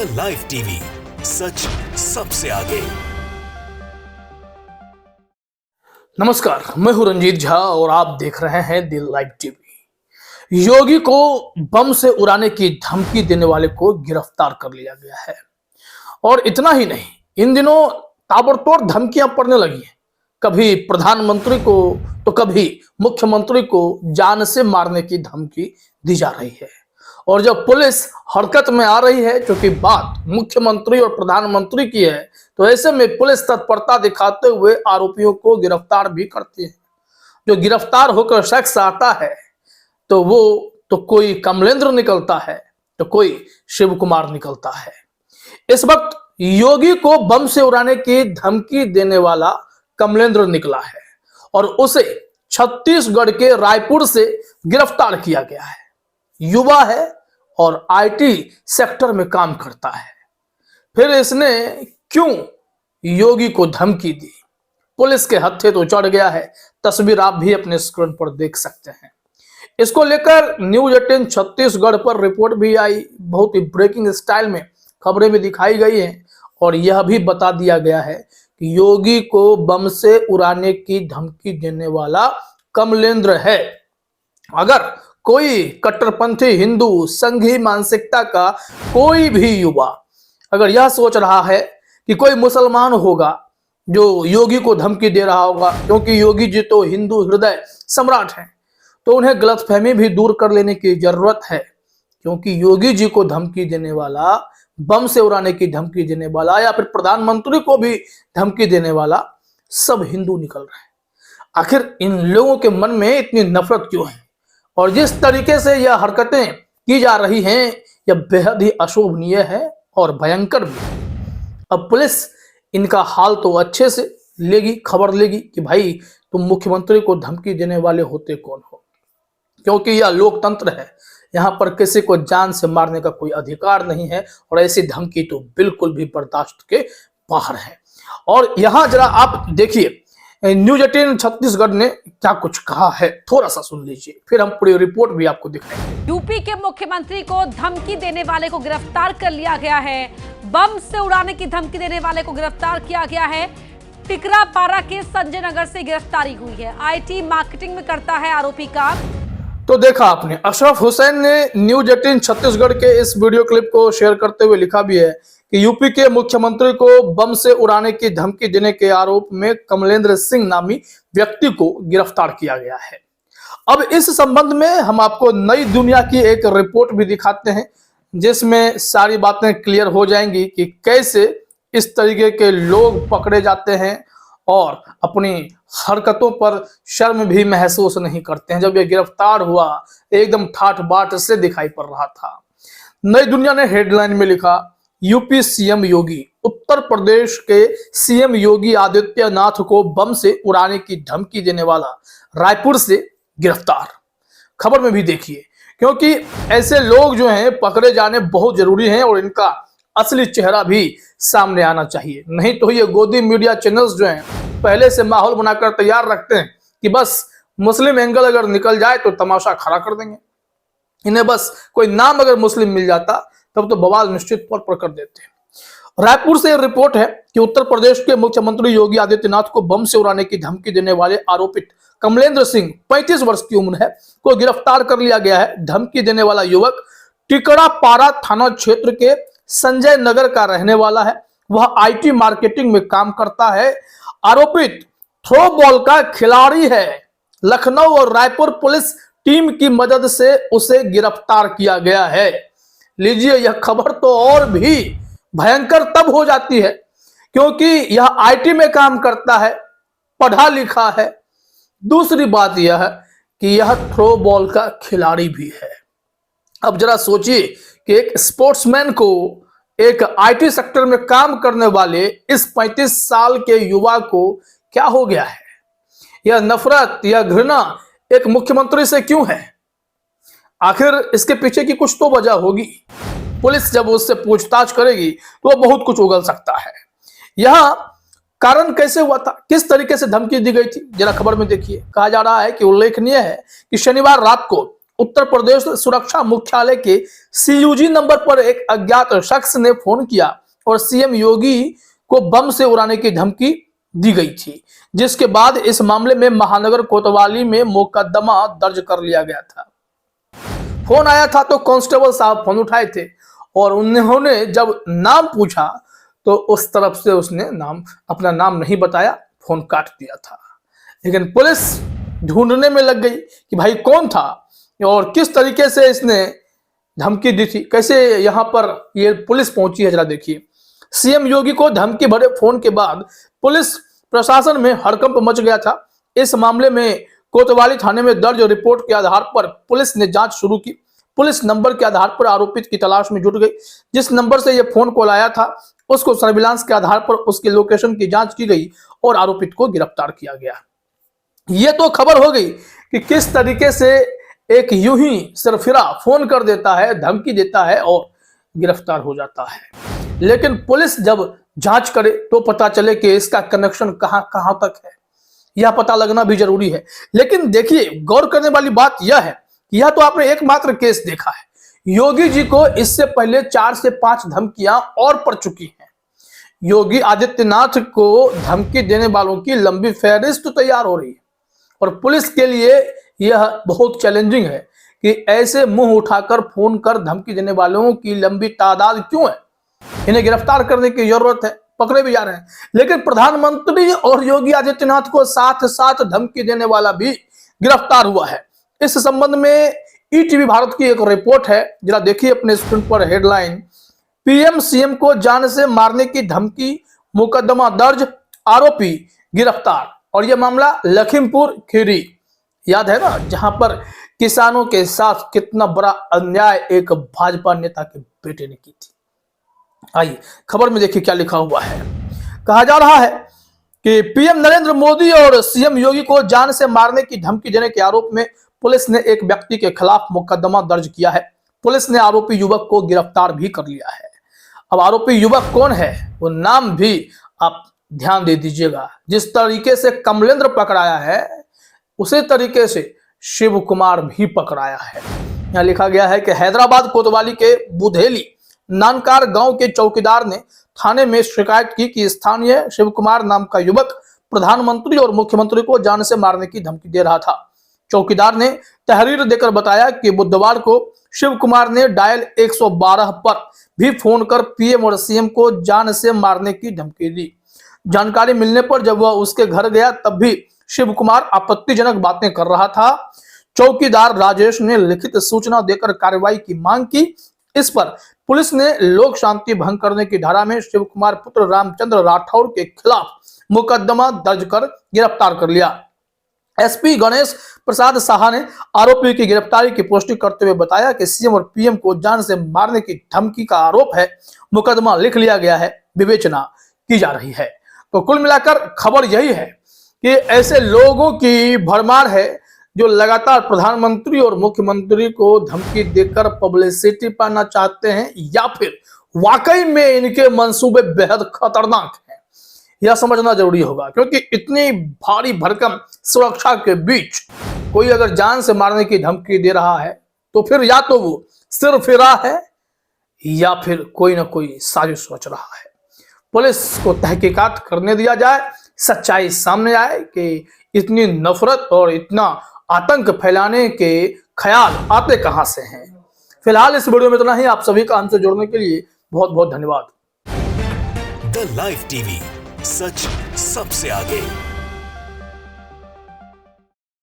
The live TV, सच सबसे आगे। नमस्कार, मैं हूं रंजीत झा और आप देख रहे हैं द लाइव टीवी। योगी को बम से उड़ाने की धमकी देने वाले को गिरफ्तार कर लिया गया है। और इतना ही नहीं, इन दिनों ताबड़तोड़ धमकियां पड़ने लगी हैं। कभी प्रधानमंत्री को तो कभी मुख्यमंत्री को जान से मारने की धमकी दी जा रही है। और जब पुलिस हरकत में आ रही है, क्योंकि बात मुख्यमंत्री और प्रधानमंत्री की है, तो ऐसे में पुलिस तत्परता दिखाते हुए आरोपियों को गिरफ्तार भी करती है। जो गिरफ्तार होकर शख्स आता है तो वो तो कोई कमलेंद्र निकलता है तो कोई शिव कुमार निकलता है। इस वक्त योगी को बम से उड़ाने की धमकी देने वाला कमलेंद्र निकला है और उसे छत्तीसगढ़ के रायपुर से गिरफ्तार किया गया है। युवा है और आईटी सेक्टर में काम करता है। फिर इसने क्यों योगी को धमकी दी? पुलिस के हत्थे तो चढ़ गया है। तस्वीर आप भी अपने स्क्रीन पर देख सकते हैं। इसको लेकर न्यूज 18 छत्तीसगढ़ पर रिपोर्ट भी आई। बहुत ही ब्रेकिंग स्टाइल में खबरें भी दिखाई गई हैं और यह भी बता दिया गया है कि योगी को बम से उड़ाने की धमकी देने वाला कमलेंद्र है। अगर कोई कट्टरपंथी हिंदू संघी मानसिकता का कोई भी युवा अगर यह सोच रहा है कि कोई मुसलमान होगा जो योगी को धमकी दे रहा होगा, क्योंकि योगी जी तो हिंदू हृदय सम्राट हैं, तो उन्हें गलतफहमी भी दूर कर लेने की जरूरत है। क्योंकि योगी जी को धमकी देने वाला, बम से उड़ाने की धमकी देने वाला या फिर प्रधानमंत्री को भी धमकी देने वाला सब हिंदू निकल रहे हैं। आखिर इन लोगों के मन में इतनी नफरत क्यों है? और जिस तरीके से यह हरकतें की जा रही हैं, यह बेहद ही अशोभनीय है और भयंकर भी। अब पुलिस इनका हाल तो अच्छे से लेगी, खबर लेगी कि भाई तुम मुख्यमंत्री को धमकी देने वाले होते कौन हो, क्योंकि यह लोकतंत्र है। यहाँ पर किसी को जान से मारने का कोई अधिकार नहीं है और ऐसी धमकी तो बिल्कुल भी बर्दाश्त के बाहर है। और यहाँ जरा आप देखिए न्यूज 18 छत्तीसगढ़ ने क्या कुछ कहा है, थोड़ा सा सुन लीजिए, फिर हम पूरी रिपोर्ट भी आपको दिखाएंगे। यूपी के मुख्यमंत्री को धमकी देने वाले को गिरफ्तार कर लिया गया है। बम से उड़ाने की धमकी देने वाले को गिरफ्तार किया गया है। टिकरापारा के संजय नगर से गिरफ्तारी हुई है। आईटी मार्केटिंग में करता है आरोपी का। तो देखा आपने, अशरफ हुसैन ने न्यूज 18 छत्तीसगढ़ के इस वीडियो क्लिप को शेयर करते हुए लिखा भी है कि यूपी के मुख्यमंत्री को बम से उड़ाने की धमकी देने के आरोप में कमलेंद्र सिंह नामी व्यक्ति को गिरफ्तार किया गया है। अब इस संबंध में हम आपको नई दुनिया की एक रिपोर्ट भी दिखाते हैं, जिसमें सारी बातें क्लियर हो जाएंगी कि कैसे इस तरीके के लोग पकड़े जाते हैं और अपनी हरकतों पर शर्म भी महसूस नहीं करते हैं। जब यह गिरफ्तार हुआ एकदम ठाठ बाट से दिखाई पड़ रहा था। नई दुनिया ने हेडलाइन में लिखा, यूपी सीएम योगी, उत्तर प्रदेश के सीएम योगी आदित्यनाथ को बम से उड़ाने की धमकी देने वाला रायपुर से गिरफ्तार। खबर में भी देखिए, क्योंकि ऐसे लोग जो हैं पकड़े जाने बहुत जरूरी हैं और इनका असली चेहरा भी सामने आना चाहिए। नहीं तो ये गोदी मीडिया चैनल्स जो हैं पहले से माहौल बनाकर तैयार रखते हैं कि बस मुस्लिम एंगल अगर निकल जाए तो तमाशा खड़ा कर देंगे। इन्हें बस कोई नाम अगर मुस्लिम मिल जाता तब तो बवाल निश्चित तौर पर कर देते हैं। रायपुर से रिपोर्ट है कि उत्तर प्रदेश के मुख्यमंत्री योगी आदित्यनाथ को बम से उड़ाने की धमकी देने वाले आरोपित कमलेंद्र सिंह 35 वर्ष की उम्र है को गिरफ्तार कर लिया गया है। धमकी देने वाला युवक टिकरापारा थाना क्षेत्र के संजय नगर का रहने वाला है। वह आईटी मार्केटिंग में काम करता है। आरोपित थ्रो बॉल का खिलाड़ी है। लखनऊ और रायपुर पुलिस टीम की मदद से उसे गिरफ्तार किया गया है। लीजिए, यह खबर तो और भी भयंकर तब हो जाती है क्योंकि यह आईटी में काम करता है, पढ़ा लिखा है। दूसरी बात यह है कि यह थ्रो बॉल का खिलाड़ी भी है। अब जरा सोचिए कि एक स्पोर्ट्समैन को, एक आईटी सेक्टर में काम करने वाले इस 35 साल के युवा को क्या हो गया है? यह नफरत, यह घृणा एक मुख्यमंत्री से क्यों है? आखिर इसके पीछे की कुछ तो वजह होगी। पुलिस जब उससे पूछताछ करेगी तो वो बहुत कुछ उगल सकता है। यह कारण कैसे हुआ था, किस तरीके से धमकी दी गई थी, जरा खबर में देखिए। कहा जा रहा है कि उल्लेखनीय है कि शनिवार रात को उत्तर प्रदेश सुरक्षा मुख्यालय के CUG नंबर पर एक अज्ञात शख्स ने फोन किया और CM योगी को बम से उड़ाने की धमकी दी गई थी, जिसके बाद इस मामले में महानगर कोतवाली में मुकदमा दर्ज कर लिया गया था। फोन आया था तो कांस्टेबल साहब फोन उठाए थे और उन्होंने जब नाम पूछा तो उस तरफ से उसने अपना नाम नहीं बताया, फोन काट दिया था। लेकिन पुलिस ढूंढने में लग गई कि भाई कौन था और किस तरीके से इसने धमकी दी थी, कैसे यहां पर ये पुलिस पहुंची है। जरा देखिए, CM योगी को धमकी भरे फोन के बाद पुलिस प्रशासन में हड़कंप मच गया था। इस मामले में कोतवाली थाने में दर्ज रिपोर्ट के आधार पर पुलिस ने जांच शुरू की। पुलिस नंबर के आधार पर आरोपित की तलाश में जुट गई। जिस नंबर से यह फोन कॉल आया था उसको सर्विलांस के आधार पर उसके लोकेशन की जांच की गई और आरोपित को गिरफ्तार किया गया। यह तो खबर हो गई कि किस तरीके से एक यूं ही सरफिरा फोन कर देता है, धमकी देता है और गिरफ्तार हो जाता है। लेकिन पुलिस जब जांच करे तो पता चले कि इसका कनेक्शन कहां तक है, यह पता लगना भी जरूरी है। लेकिन देखिए, गौर करने वाली बात यह है कि यह तो आपने एकमात्र केस देखा है। योगी जी को इससे पहले 4 से 5 धमकियां और पड़ चुकी हैं। योगी आदित्यनाथ को धमकी देने वालों की लंबी फहरिस्त तैयार हो रही है और पुलिस के लिए यह बहुत चैलेंजिंग है कि ऐसे मुंह उठाकर फोन कर धमकी देने वालों की लंबी तादाद क्यों है। इन्हें गिरफ्तार करने की जरूरत है, पकड़े भी जा रहे हैं। लेकिन प्रधानमंत्री और योगी आदित्यनाथ को साथ साथ धमकी देने वाला भी गिरफ्तार हुआ है। इस संबंध में ETV भारत की एक रिपोर्ट है, जरा देखिए अपने स्क्रीन पर हेडलाइन, PM CM को जान से मारने की धमकी, मुकदमा दर्ज, आरोपी गिरफ्तार। और यह मामला लखीमपुर खीरी, याद है ना, जहां पर किसानों के साथ कितना बड़ा अन्याय एक भाजपा नेता के बेटे ने की थी। आइए खबर में देखिए क्या लिखा हुआ है। कहा जा रहा है कि PM नरेंद्र मोदी और CM योगी को जान से मारने की धमकी देने के आरोप में पुलिस ने एक व्यक्ति के खिलाफ मुकदमा दर्ज किया है। पुलिस ने आरोपी युवक को गिरफ्तार भी कर लिया है। अब आरोपी युवक कौन है वो नाम भी आप ध्यान दे दीजिएगा। जिस तरीके से कमलेंद्र पकड़ाया है उसी तरीके से शिव कुमार भी पकड़ाया है। यहाँ लिखा गया है कि हैदराबाद कोतवाली के बुधेली नानकार गांव के चौकीदार ने थाने में शिकायत की कि स्थानीय शिव कुमार नाम का युवक प्रधानमंत्री और मुख्यमंत्री को जान से मारने की धमकी दे रहा था। चौकीदार ने तहरीर देकर बताया कि बुधवार को शिव कुमार ने डायल 112 पर भी फोन कर PM और CM को जान से मारने की धमकी दी। जानकारी मिलने पर जब वह उसके घर गया तब भी शिव कुमार आपत्तिजनक बातें कर रहा था। चौकीदार राजेश ने लिखित सूचना देकर कार्रवाई की मांग की। इस पर पुलिस ने लोक शांति भंग करने की धारा में शिव कुमार पुत्र रामचंद्र राठौर के खिलाफ मुकदमा दर्ज कर गिरफ्तार कर लिया। SP गणेश प्रसाद साहा ने आरोपी की गिरफ्तारी की पुष्टि करते हुए बताया कि CM और PM को जान से मारने की धमकी का आरोप है। मुकदमा लिख लिया गया है, विवेचना की जा रही है। तो कुल मिलाकर खबर यही है कि ऐसे लोगों की भरमार है जो लगातार प्रधानमंत्री और मुख्यमंत्री को धमकी देकर पब्लिसिटी पाना चाहते हैं, या फिर वाकई में इनके मंसूबे बेहद खतरनाक हैं। यह समझना जरूरी होगा, क्योंकि इतनी भारी भरकम सुरक्षा के बीच कोई अगर जान से मारने की धमकी दे रहा है तो फिर या तो वो सिरफिरा है या फिर कोई ना कोई साजिश सोच रहा है। पुलिस को तहकीकात करने दिया जाए, सच्चाई सामने आए कि इतनी नफरत और इतना आतंक फैलाने के ख्याल आते कहां से हैं। फिलहाल इस वीडियो में इतना ही। आप सभी का हमसे जुड़ने के लिए बहुत बहुत धन्यवाद। द लाइव टीवी, सच सबसे आगे।